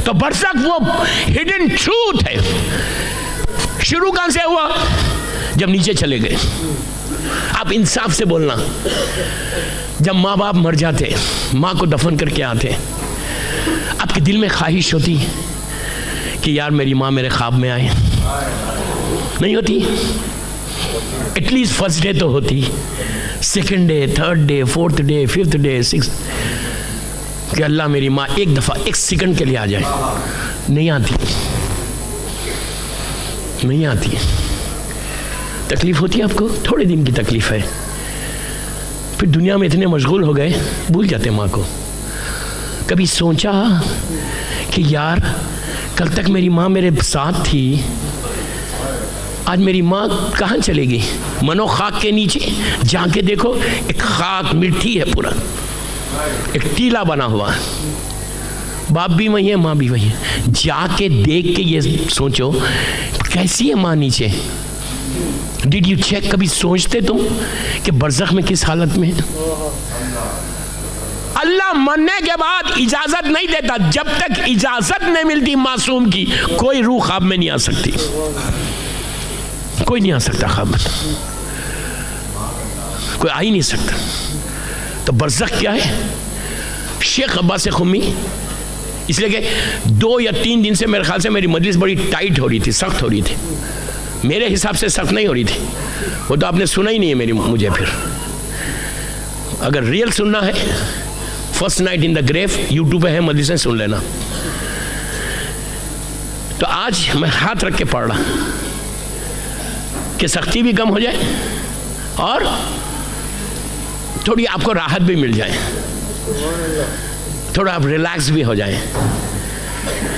तो बरज़ख वो hidden truth है। शुरू कहां से हुआ? जब नीचे चले गए। आप इंसाफ से बोलना, जब माँ बाप मर जाते, माँ को दफन करके आते, आपके दिल में ख्वाहिश होती कि यार मेरी माँ मेरे ख्वाब में आए? नहीं होती? एटलीस्ट फर्स्ट डे तो होती, second day, third day, fourth day, fifth day, six, कि अल्लाह मेरी माँ एक दफ़ा एक सेकंड के लिए आ जाए। नहीं आती, नहीं आती। तकलीफ होती है आपको, थोड़े दिन की तकलीफ है, फिर दुनिया में इतने मशगूल हो गए भूल जाते माँ को। कभी सोचा कि यार कल तक मेरी माँ मेरे साथ थी, आज मेरी माँ कहाँ चलेगी? मनो खाक के नीचे जाके देखो, एक खाक मिट्टी है, पूरा एक टीला बना हुआ, बाप भी वही है, माँ भी वही है। जाके देख के ये सोचो कैसी है माँ नीचे। Did you check? कभी सोचते तुम कि बरज़ख में किस हालत में है? अल्लाह मरने के बाद इजाजत नहीं देता। जब तक इजाजत नहीं मिलती मासूम की, कोई रूह ख्वाब में नहीं आ सकती, कोई नहीं आ सकता ख्वाब में, कोई आ ही नहीं सकता। तो बरज़ख क्या है? शेख अब्बास खुमी, इसलिए कि 2 या 3 दिन से मेरे ख्याल से मेरी मजलिस बड़ी टाइट हो रही थी, सख्त हो रही थी। मेरे हिसाब से सख्त नहीं हो रही थी, वो तो आपने सुना ही नहीं है मुझे। फिर अगर रियल सुनना है, first night in the grave YouTube पे है, मजलिसें सुन लेना। तो आज मैं हाथ रख के पढ़ रहा कि सख्ती भी कम हो जाए और थोड़ी आपको राहत भी मिल जाए, थोड़ा आप रिलैक्स भी हो जाए।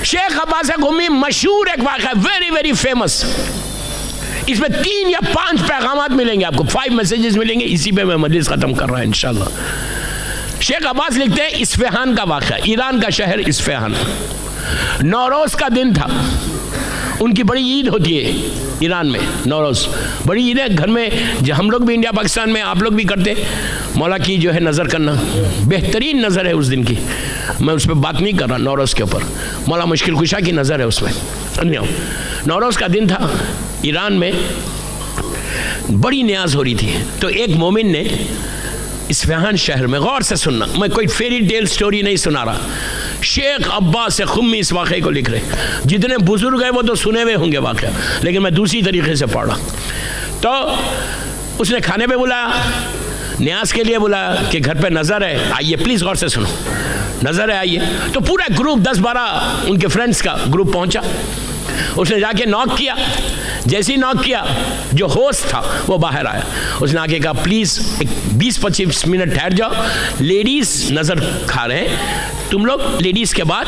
शेख अब्बास खुमी मशहूर एक वाक़या, वेरी वेरी फेमस। इसमें 3 या 5 पैगामात मिलेंगे आपको, 5 मैसेजेस मिलेंगे। इसी पे मैं मजलिस ख़त्म कर रहा हूँ इंशाल्लाह। शेख अब्बास लिखते हैं, इस्फहान का वाक़या, ईरान का शहर इस्फहान, नौरोज़ का दिन था। उनकी बड़ी ईद होती है ईरान में, नौरोज़ बड़ी ईद है। घर में जो हम लोग भी इंडिया पाकिस्तान में आप लोग भी करते, मौला की जो है नज़र करना, बेहतरीन नज़र है उस दिन की। मैं उस पर बात नहीं कर रहा नौरोज़ के ऊपर, मौला मुश्किल कुशा की नज़र है उसमें। नौरोज़ का दिन था, ईरान में बड़ी न्याज हो रही थी। तो एक मोमिन ने इस्फहान शहर में, गौर से सुनना, मैं कोई फेरी टेल स्टोरी नहीं सुना रहा, शेख अब्बास खुमी इस वाक़े को लिख रहे। जितने बुजुर्ग हैं वो तो सुने हुए होंगे वाक़या, लेकिन मैं दूसरी तरीके से पढ़ रहा। तो उसने खाने पे बुलाया, न्याज के लिए बुलाया कि घर पे नज़र है, आइए प्लीज़ गौर से सुनो, नज़र है आइए। तो पूरा ग्रुप 10-12 उनके फ्रेंड्स का ग्रुप पहुंचा। उसने जाके नॉक किया, जैसे ही नॉक किया जो होस्ट था वो बाहर आया। उसने आके कहा प्लीज़ एक 20-25 मिनट ठहर जाओ, लेडीज़ नज़र खा रहे हैं, तुम लोग लेडीज़ के बाद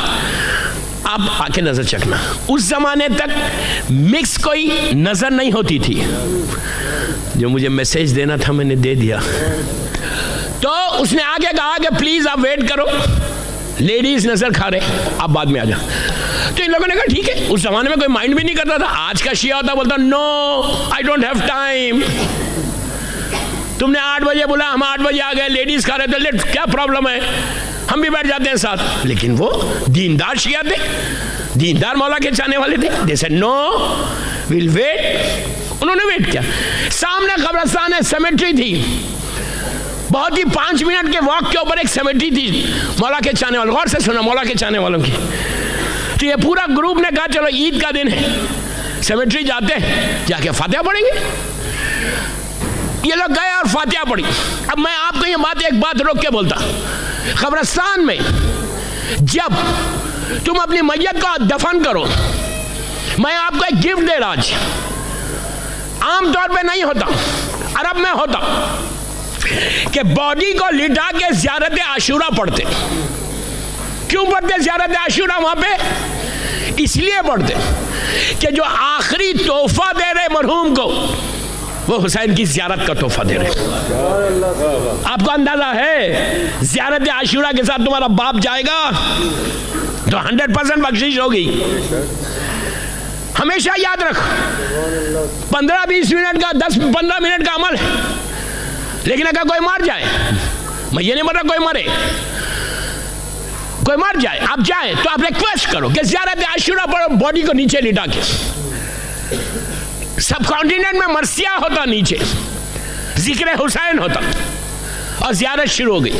आप आके नज़र चखना। उस ज़माने तक मिक्स कोई नज़र नहीं होती थी, जो मुझे मैसेज देना था मैंने दे दिया। तो उसने आके कहा कि प्लीज़ आप वेट करो, लेडीज़ नज़र खा रहे, आप बाद में आ जाओ। तो इन लोगों ने कहा ठीक है। उस जमाने में कोई माइंड भी नहीं करता था। आज का शिया होता, बोलता no I don't have time, तुमने 8 बजे बोला, हम 8 बजे आ गए, लेडीज खा रहे थे, लेट क्या प्रॉब्लम है, हम भी बैठ जाते हैं साथ। लेकिन वो दीनदार शिया थे, दीनदार मौला के चाहने वाले थे। They said no will wait. उन्होंने वेट किया। सामने कब्रिस्तान है, सेमेट्री थी, बहुत ही 5 मिनट के वॉक के ऊपर एक सेमेट्री थी मौला के चाहने वालों। गौर से सुना, मौला के चाहने वालों की। तो ये पूरा ग्रुप ने कहा चलो ईद का दिन है, सेमेट्री जाते हैं, जाके फातिहा पढ़ेंगे। ये लोग गए और फातिहा पढ़ी। अब मैं आपको ये एक बात रोक के बोलता, कब्रिस्तान में जब तुम अपनी मैयत को दफन करो, मैं आपको एक गिफ्ट दे रहा आज, आमतौर पे नहीं होता, अरब में होता कि बॉडी को लिटा के ज़ियारत आशूरा पढ़ते। क्यों पढ़ते ज़ियारत आशूरा वहां पे? इसलिए पढ़ते कि जो आखिरी तोहफा दे रहे मरहूम को, वो हुसैन की ज़ियारत का तोहफा दे रहे। आपको अंदाजा है ज़ियारत आशूरा के साथ तुम्हारा बाप जाएगा तो 100% बख्शिश होगी। हमेशा याद रख, 15-20 मिनट का, 10-15 मिनट का अमल है, लेकिन अगर कोई मर जाए, मैं ये नहीं बोल रहा कोई मरे, कोई मर जाए, आप जाए तो आप रिक्वेस्ट करो कि ज़ियारत आशूरा पढ़ो, बॉडी को नीचे लिटा के। सब कॉन्टिनेंट में मरसिया होता, नीचे जिक्र हुसैन होता, और ज़ियारत शुरू हो गई।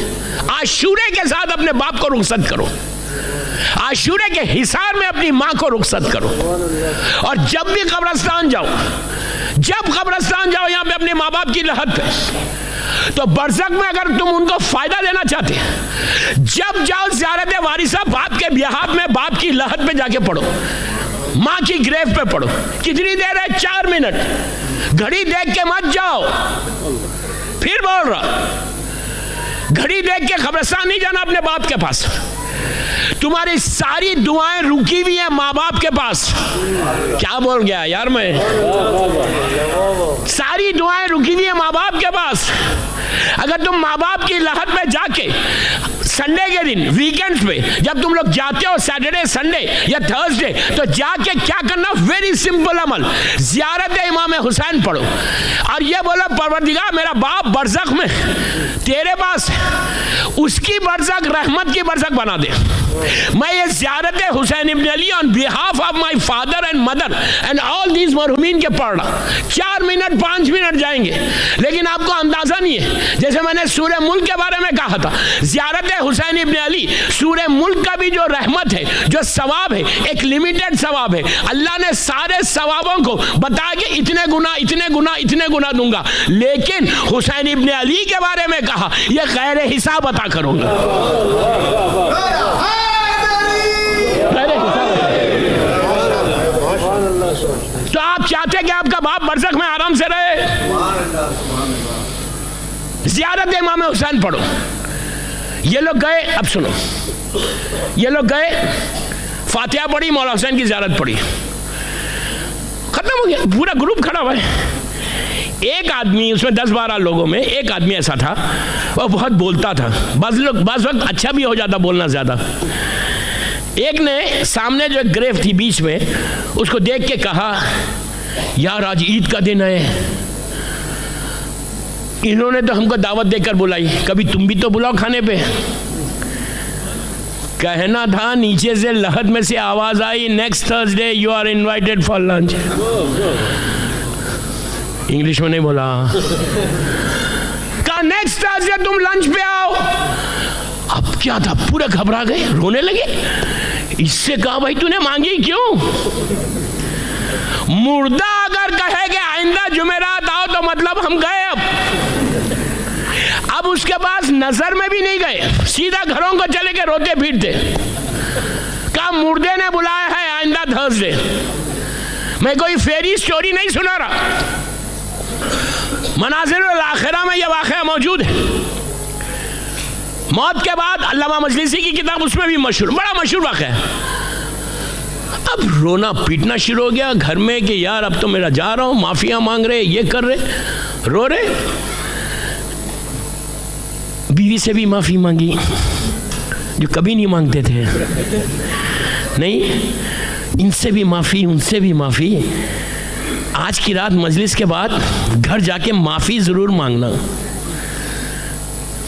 आशूरे के साथ अपने बाप को रुखसत करो, आशूरे के हिसार में अपनी माँ को रुखसत करो। और जब भी कब्रिस्तान जाओ, यहाँ पे अपने माँ बाप की लहद पे, तो बरज़ख में अगर तुम उनको फायदा देना चाहते, जब जाओ ज़ियारत वारिसा बाप के बिहाफ में बाप की लहद पे जाके पढ़ो, माँ की ग्रेव पे पढ़ो। कितनी देर है? 4 मिनट। घड़ी देख के मत जाओ। फिर बोल रहा, घड़ी देख के कब्रिस्तान नहीं जाना अपने बाप के पास। तुम्हारी सारी दुआएं रुकी हुई हैं माँ बाप के पास। क्या बोल गया यार मैं? सारी दुआएं रुकी हुई हैं माँ बाप के पास। अगर तुम माँ बाप की लहद में जाके संडे के दिन, वीकेंड्स पे जब तुम लोग जाते हो, सैटरडे, संडे या थर्सडे, तो जाके क्या करना? वेरी सिंपल अमल, ज़ियारत इमाम हुसैन पढ़ो और ये बोलो, परवरदिगार मेरा बाप बरज़ख में तेरे पास, उसकी बरज़ख रहमत की बरज़ख बना दे। मैं ये ज़ियारत Hussain ibn Ali on behalf of my father and mother and all these मरहुमीन के पढ़ रहा। 4 मिनट 5 मिनट जाएंगे, लेकिन आपको अंदाजा नहीं है। जैसे मैंने सूरह मुल्क के बारे में कहा था, ज़ियारत हुसैन इब्न अली, सूरह मुल्क का भी जो रहमत है, जो सवाब है, एक लिमिटेड सवाब है। अल्लाह ने सारे सवाबों को बताया कि इतने गुना इतने गुना इतने गुना दूंगा, लेकिन हुसैन इब्न अली के बारे में कहा यह गैर हिसाब अता करूंगा। तो आप चाहते कि आपका बाप बरज़ख में आराम से रहे? ज़ियारत इमाम हुसैन पढ़ो। ये लोग गए, अब सुनो, ये लोग गए, फातिहा पढ़ी, मौला हुसैन की ज़ियारत पढ़ी, खत्म हो गया। पूरा ग्रुप खड़ा हुआ है। एक आदमी, उसमें 10-12 लोगों में एक आदमी ऐसा था, वो बहुत बोलता था। बाज़ वक्त अच्छा भी हो जाता बोलना ज़्यादा। एक ने सामने जो ग्रेव थी बीच में, उसको देख के कहा, यार आज ईद का दिन है, इन्होंने तो हमको दावत देकर बुलाई, कभी तुम भी तो बुलाओ खाने पे। कहना था, नीचे से लहद में से आवाज आई, next Thursday you are invited for lunch. English में नहीं बोला, कहा नेक्स्ट थर्सडे तुम लंच पे आओ। अब क्या था, पूरे घबरा गए, रोने लगे। इससे कहा, भाई तूने मांगी क्यों? मुर्दा अगर कहे कि आइंदा जुमेरात आओ तो मतलब हम गए। अब उसके पास नजर में भी नहीं गए, सीधा घरों को चले के रोते फिरते। कहा मुर्दे ने बुलाया है आइंदा थर्सडे। मैं कोई फेरी स्टोरी नहीं सुना रहा, मनाज़िरुल आखिरा में यह वाक़या मौजूद है। मौत के बाद अल्लामा मजलिसी की किताब, उसमें भी मशहूर, बड़ा मशहूर वाक़या है। अब रोना पीटना शुरू हो गया घर में कि यार अब तो मेरा जा रहा हूँ, माफिया मांग रहे, ये कर रहे, रो रहे। बीवी से भी माफ़ी मांगी, जो कभी नहीं मांगते थे, नहीं, इनसे भी माफ़ी, उनसे भी माफ़ी। आज की रात मजलिस के बाद घर जाके माफ़ी ज़रूर मांगना।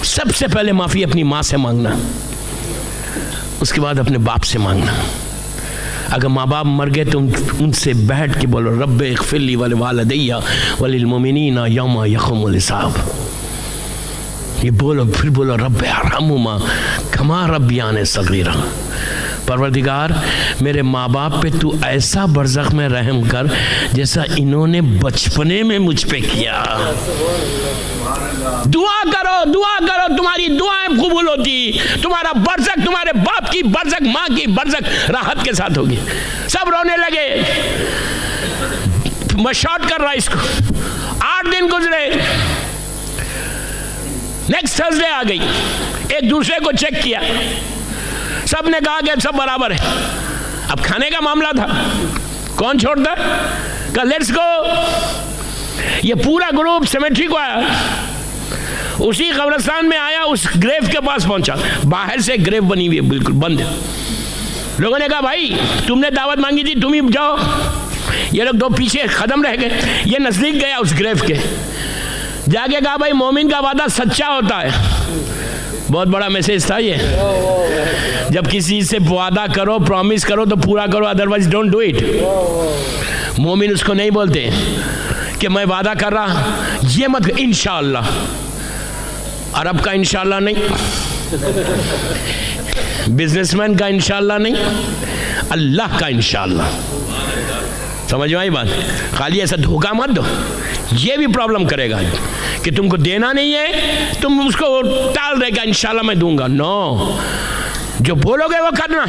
सबसे पहले माफ़ी अपनी माँ से मांगना, उसके बाद अपने बाप से मांगना। अगर माँ बाप मर गए तो उनसे बैठ के बोलो, रब्बे इग़फ़िरली व लिवालिदैया व लिलमुमिनीना यौम यक़ूमुल हिसाब। ये बोलो, फिर बोलो, रब्बे अरहमुमा कमा रब्बियानी सग़ीरा। परवरदिगार मेरे माँ बाप पे तू ऐसा बरज़ख में रहम कर जैसा इन्होंने बचपने में मुझ पे किया। दुआ करो, तुम्हारी दुआएं कबूल होती, तुम्हारा बरज़ख, तुम्हारे बाप की बरज़ख, माँ की बरज़ख राहत के साथ होगी। सब रोने लगे। मैं शॉर्ट कर रहा इसको। 8 दिन गुजरे, नेक्स्ट थर्सडे आ गई, एक दूसरे को चेक किया, सब ने कहा कि सब बराबर है। अब खाने का मामला था, कौन छोड़ता? कहा लेट्स गो। ये पूरा ग्रुप सेमेट्री को आया, उसी कब्रिस्तान में आया, उस ग्रेव के पास पहुंचा। बाहर से ग्रेव बनी हुई है, बिल्कुल बंद। लोगों ने कहा भाई तुमने दावत मांगी थी, तुम ही जाओ। ये लोग 2 पीछे कदम रह गए। ये नजदीक गया उस ग्रेव के, जाके कहा भाई मोमिन का वादा सच्चा होता है, बहुत बड़ा मैसेज था ये। जब किसी से वादा करो, प्रॉमिस करो तो पूरा करो, अदरवाइज डोंट डू इट। मोमिन उसको नहीं बोलते कि मैं वादा कर रहा, ये मत इंशाअल्लाह। अरब का इंशाअल्लाह नहीं, बिजनेसमैन का इंशाअल्लाह नहीं, अल्लाह का इंशाअल्लाह। समझ में आई बात? खाली ऐसा धोखा मत दो, ये भी प्रॉब्लम करेगा कि तुमको देना नहीं है, तुम उसको टाल देगा, इंशाल्लाह मैं दूंगा। नो, जो बोलोगे वो करना।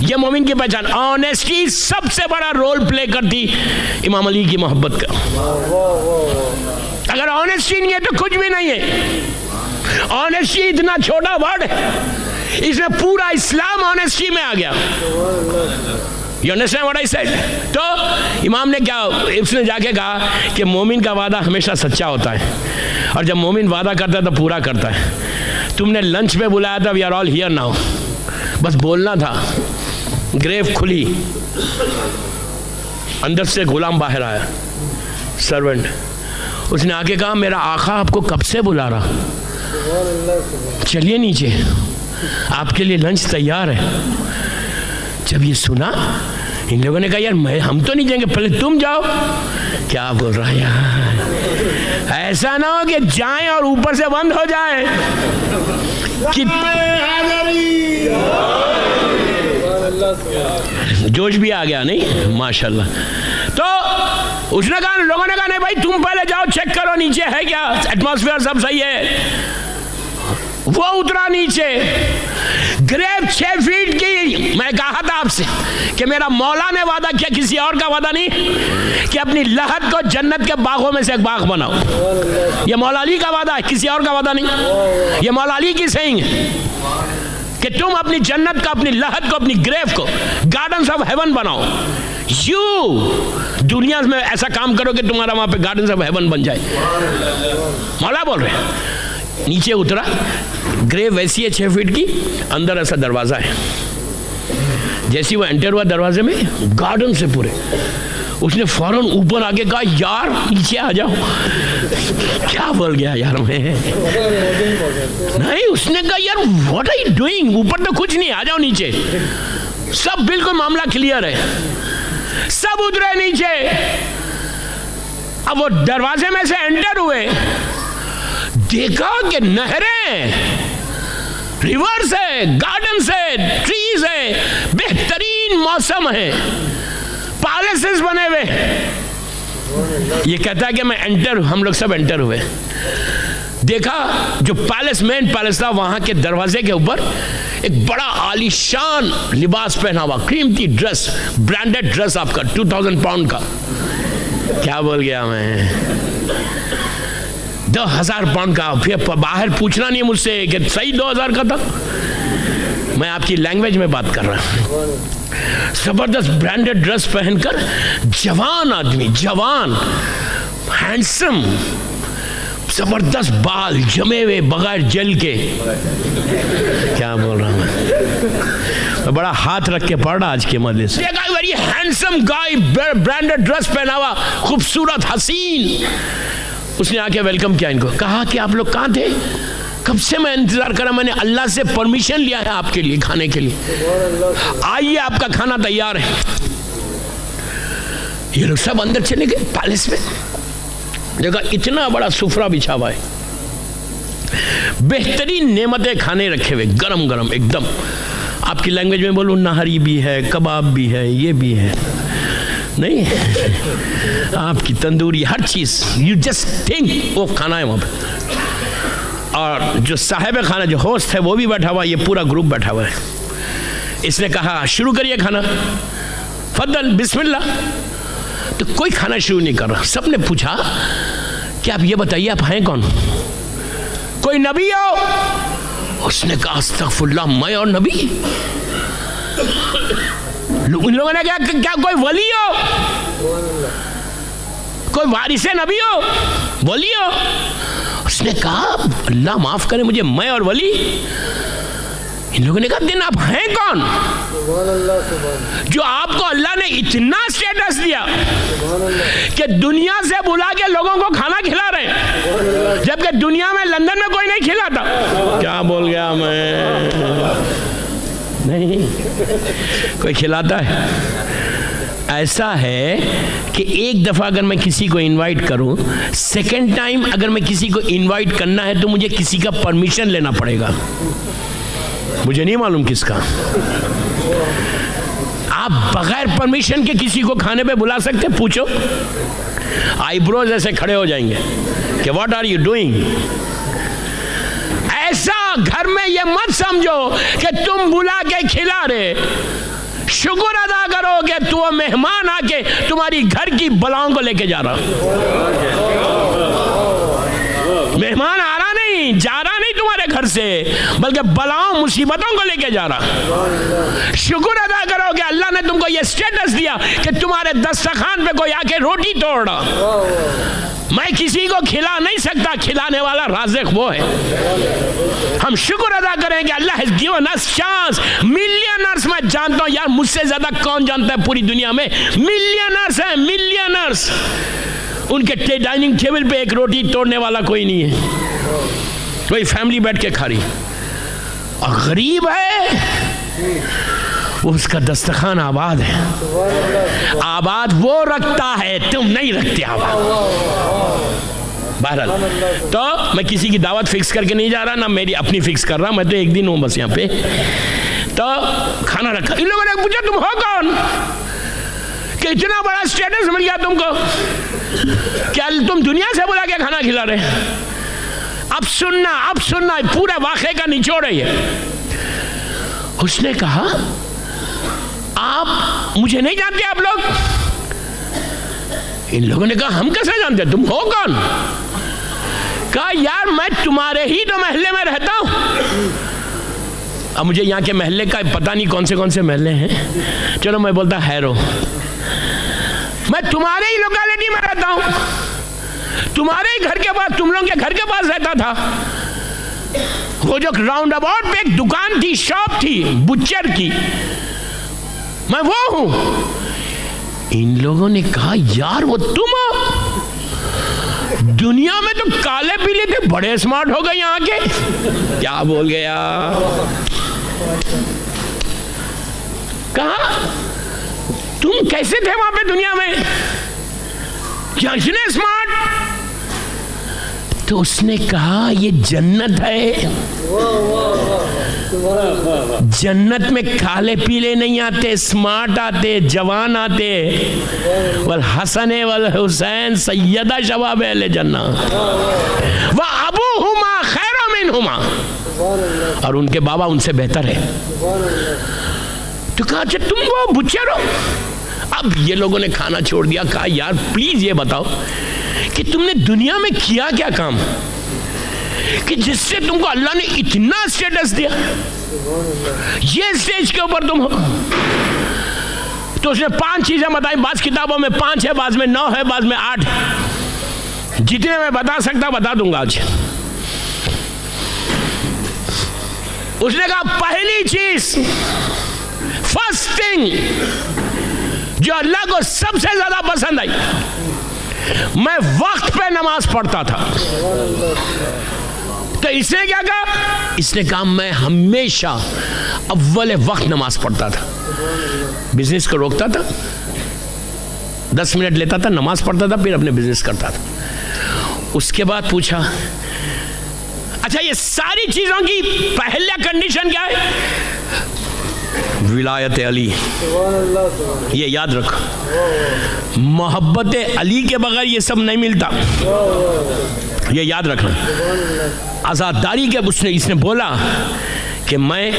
ये मोमिन की पहचान। ऑनेस्टी सबसे बड़ा रोल प्ले करती इमाम अली की मोहब्बत का। अगर ऑनेस्टी नहीं है तो कुछ भी नहीं है। ऑनेस्टी इतना छोटा वर्ड है, इसमें पूरा इस्लाम ऑनेस्टी में आ गया। You understand what I said? तो इमाम ने क्या, उसने जाके कहा कि मोमिन का वादा हमेशा सच्चा होता है, और जब मोमिन वादा करता है तो पूरा करता है। तुमने लंच पे बुलाया था, we are all here now, बस बोलना था। ग्रेव खुली, अंदर से गुलाम बाहर आया, सर्वेंट। उसने आके कहा मेरा आका आपको कब से बुला रहा, चलिए नीचे, आपके लिए लंच तैयार है। जब ये सुना, इन लोगों ने कहा यार हम तो नहीं जाएंगे, पहले तुम जाओ। क्या बोल रहा है यार, ऐसा ना हो कि जाएं और ऊपर से बंद हो जाए कि जोश भी आ गया। नहीं, माशाल्लाह। तो उसने कहा, लोगों ने कहा नहीं भाई तुम पहले जाओ, चेक करो नीचे है क्या, एटमॉस्फेयर सब सही है। वो उतरा नीचे, ग्रेव 6 फीट की। मैं कहा था आपसे कि मेरा मौला ने वादा किया, किसी और का वादा नहीं, कि अपनी लहद को जन्नत के बागों में से एक बाग बनाओ। ये मौला अली का वादा है, किसी और का वादा नहीं। ये मौला अली की सेइंग है कि तुम अपनी जन्नत को, अपनी लहद को, अपनी ग्रेव को गार्डन्स ऑफ हेवन बनाओ। यू दुनिया में ऐसा काम करो कि तुम्हारा वहां पे गार्डन्स ऑफ हेवन बन जाए। मौला बोल रहे हैं। नीचे उतरा, ग्रेव वैसी है 6 फीट की, अंदर ऐसा दरवाजा है। जैसे वो एंटर हुआ दरवाजे में, गार्डन से पूरे, उसने फौरन ऊपर आके कहा यार नीचे आ जाओ। क्या बोल गया यार मैं, नहीं, उसने कहा यार व्हाट आर यू डूइंग, ऊपर तो कुछ नहीं, आ जाओ नीचे। सब बिल्कुल मामला क्लियर है, सब उतरे नीचे। अब वो दरवाजे में से एंटर हुए, देखा कि नहरें, रिवर्स है, गार्डन है, ट्रीज है, बेहतरीन मौसम है, पैलेसेस बने हुए। ये कहता है कि मैं एंटर, हम लोग सब एंटर हुए। देखा जो पैलेस, मेन पैलेस था, वहां के दरवाजे के ऊपर एक बड़ा आलीशान लिबास पहना हुआ, कीमती ड्रेस, ब्रांडेड ड्रेस आपका 2000 पाउंड का। क्या बोल गया मैं, 2000 पाउंड का। फिर बाहर पूछना नहीं मुझसे कि सही 2000 का था, मैं आपकी लैंग्वेज में बात कर रहा हूं। जबरदस्त ब्रांडेड ड्रेस पहनकर जवान आदमी, जवान, हैंडसम, जबरदस्त बाल जमे हुए बगैर जल के। क्या बोल रहा हूं मैं, बड़ा हाथ रख के पढ़ रहा आज के मजलिस से। Very handsome guy, branded dress पहना हुआ, खूबसूरत, हसीन। उसने आके वेलकम किया इनको, कहा कि आप लोग कहाँ थे, कब से मैं इंतजार कर रहा, मैंने अल्लाह से परमिशन लिया है आपके लिए खाने के लिए, आइए आपका खाना तैयार है। ये लोग सब अंदर चले गए पैलेस में। देखा इतना बड़ा सुफरा बिछा हुआ है, बेहतरीन नेमतें खाने रखे हुए, गरम गरम एकदम। आपकी लैंग्वेज में बोलूँ, नहरी भी है, कबाब भी है, ये भी है, नहीं आपकी तंदूरी, हर चीज, यू जस्ट थिंक वो खाना है वहां पे। और जो साहिब खाना, जो होस्ट है, वो भी बैठा हुआ, ये पूरा ग्रुप बैठा हुआ है। इसने कहा शुरू करिए खाना, फद्दल बिस्मिल्लाह। तो कोई खाना शुरू नहीं कर रहा। सबने पूछा कि आप ये बताइए आप हैं कौन, कोई नबी हो? उसने कहा अस्तगफुरुल्लाह, मैं और नबी? उन लोगों ने कहा क्या कोई वली हो, कोई वारिसे नबी हो, वली हो? उसने कहा अल्लाह माफ करे मुझे, मैं और वली? इन लोगों ने कहा दिन आप हैं कौन जो आपको अल्लाह ने इतना स्टेटस दिया कि दुनिया से बुला के लोगों को खाना खिला रहे हैं, जबकि दुनिया में लंदन में कोई नहीं खिलाता। क्या बोल गया मैं? नहीं कोई खिलाता है। ऐसा है कि एक दफ़ा अगर मैं किसी को इनवाइट करूं, सेकंड टाइम अगर मैं किसी को इनवाइट करना है तो मुझे किसी का परमिशन लेना पड़ेगा। मुझे नहीं मालूम किसका। आप बगैर परमिशन के किसी को खाने पे बुला सकते? पूछो। आईब्रोज ऐसे खड़े हो जाएंगे कि व्हाट आर यू डूइंग। ऐसा घर में ये मत समझो कि तुम बुला के खिला रहे, शुक्र अदा करो कि तू मेहमान आके तुम्हारी घर की बलाओं को लेके जा रहा। मेहमान आ रहा नहीं, जा रहा नहीं तुम्हारे घर से, बल्कि बलाओं मुसीबतों को लेके जा रहा। शुक्र अदा करो कि अल्लाह ने तुमको ये स्टेटस दिया कि तुम्हारे दस्तरखान पे कोई आके रोटी तोड़ रहा। मैं किसी को खिला नहीं सकता, खिलाने वाला राज़िक़ वो है। हम शुक्र अदा करें कि Allah has given us chance. Millionaires मैं जानता हूं यार, मुझसे ज्यादा कौन जानता है पूरी दुनिया में? मिलियनर्स हैं, मिलियनर्स। उनके डाइनिंग टेबल पे एक रोटी तोड़ने वाला कोई नहीं है, कोई फैमिली बैठ के खा रही। और गरीब है, उसका दस्तरखान आबाद है। आबाद वो रखता है, तुम नहीं रखते आबाद। बहरहाल, तो मैं किसी की दावत फिक्स करके नहीं जा रहा, ना मेरी अपनी फिक्स कर रहा, मैं तो एक दिन हूँ बस यहाँ पे। तो खाना रखा। इन लोगों ने पूछा तुम हो कौन कि इतना बड़ा स्टेटस मिल गया तुमको? क्या तुम दुनिया से बुला के खाना खिला रहे? अब सुनना पूरे वाक़े का निचोड़ है ये। उसने कहा आप मुझे नहीं जानते आप लोग? इन लोगों ने कहा हम कैसे जानते, तुम हो कौन? कहा यार मैं तुम्हारे ही तो महल्ले में रहता हूं। अब मुझे यहाँ के महल्ले का पता नहीं कौन से महल्ले हैं, चलो मैं बोलता हैरो। मैं तुम्हारे ही लोकेलिटी में रहता हूं, तुम्हारे ही घर के पास, तुम लोगों के घर के पास रहता था। वो जो राउंड अबाउट पे एक दुकान थी, शॉप थी बुच्चर की, मैं वो हूं। इन लोगों ने कहा यार वो तुम हो? दुनिया में तो काले पीले थे, बड़े स्मार्ट हो गए यहाँ के। क्या बोल गया? कहा तुम कैसे थे वहां पे दुनिया में, क्या इतने स्मार्ट? तो उसने कहा ये जन्नत है। जन्नत में काले पीले नहीं आते, स्मार्ट आते, जवान आते। वल हसन वल हुसैन सैयदा शबाब अहले जन्ना व अबूहुमा खैर मिनहुमा, और उनके बाबा उनसे बेहतर है। तो कहा अच्छा तुम वो बुच्चर हो? अब ये लोगों ने खाना छोड़ दिया। कहा यार प्लीज ये बताओ कि तुमने दुनिया में किया क्या काम कि जिससे तुमको अल्लाह ने इतना स्टेटस दिया, ये स्टेज के ऊपर तुम हो। तो उसने 5 चीजें बताई। बाज़ किताबों में 5 है, बाज़ में 9 है, बाज़ में 8। जितने मैं बता सकता बता दूंगा आज। उसने कहा पहली चीज, फर्स्ट थिंग जो अल्लाह को सबसे ज्यादा पसंद आई, मैं वक्त पे नमाज पढ़ता था। तो इसने क्या कहा? इसने कहा मैं हमेशा अव्वल वक्त नमाज पढ़ता था। बिजनेस को रोकता था, 10 मिनट लेता था, नमाज पढ़ता था, फिर अपने बिजनेस करता था। उसके बाद पूछा अच्छा ये सारी चीजों की पहला कंडीशन क्या है? विलायत अली। ये याद रखो, मोहब्बत अली के बगैर ये सब नहीं मिलता, ये याद रखना। आज़ादारी के इसने बोला कि मैं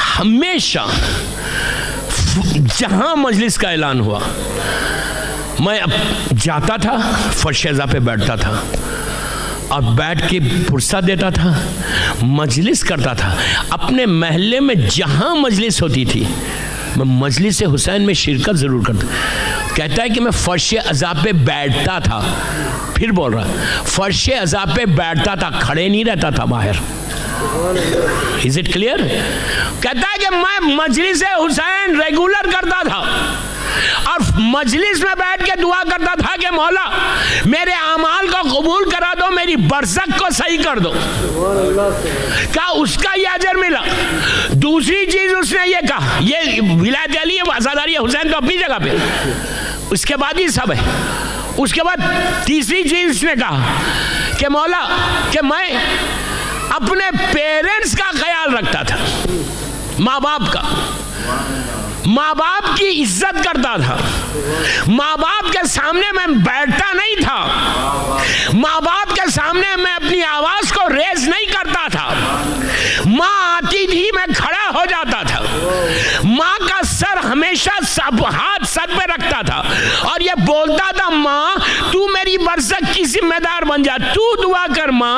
हमेशा जहां मजलिस का ऐलान हुआ मैं अब जाता था, फर्श-ए-ज़ा पे बैठता था और बैठ के फुर्सत देता था, मजलिस करता था। अपने महल्ले में जहाँ मजलिस होती थी मैं मजलिस हुसैन में शिरकत ज़रूर करता। कहता है कि मैं फर्श-ए-ज़ा पे बैठता था, फिर बोल रहा फर्श-ए-ज़ा पे बैठता था, खड़े नहीं रहता था बाहर। Is it clear? कहता है कि मैं मजलिस हुसैन रेगुलर करता था और मजलिस में बैठ के दुआ करता था कि मौला मेरे अमाल को कबूल करा दो, मेरी बरज़ख को सही कर दो। क्या उसका ये अजर मिला? दूसरी चीज उसने ये कहा, ये विलायत अली है, वज़ादारी हुसैन तो अपनी जगह पे, उसके बाद ही सब है। उसके बाद तीसरी चीज उसने कहा कि मौला कि मैं अपने पेरेंट्स का ख्याल रखता था, माँ बाप का, माँ बाप की इज्जत करता था, माँ बाप के सामने मैं बैठता नहीं था, माँ बाप के सामने मैं अपनी आवाज को रेज नहीं करता था, माँ आती थी मैं खड़ा हो जाता था, माँ का सर हमेशा सब हाथ सर पे रखता था और ये बोलता था माँ तू मेरी बरज़ख की जिम्मेदार बन जा, तू दुआ कर माँ।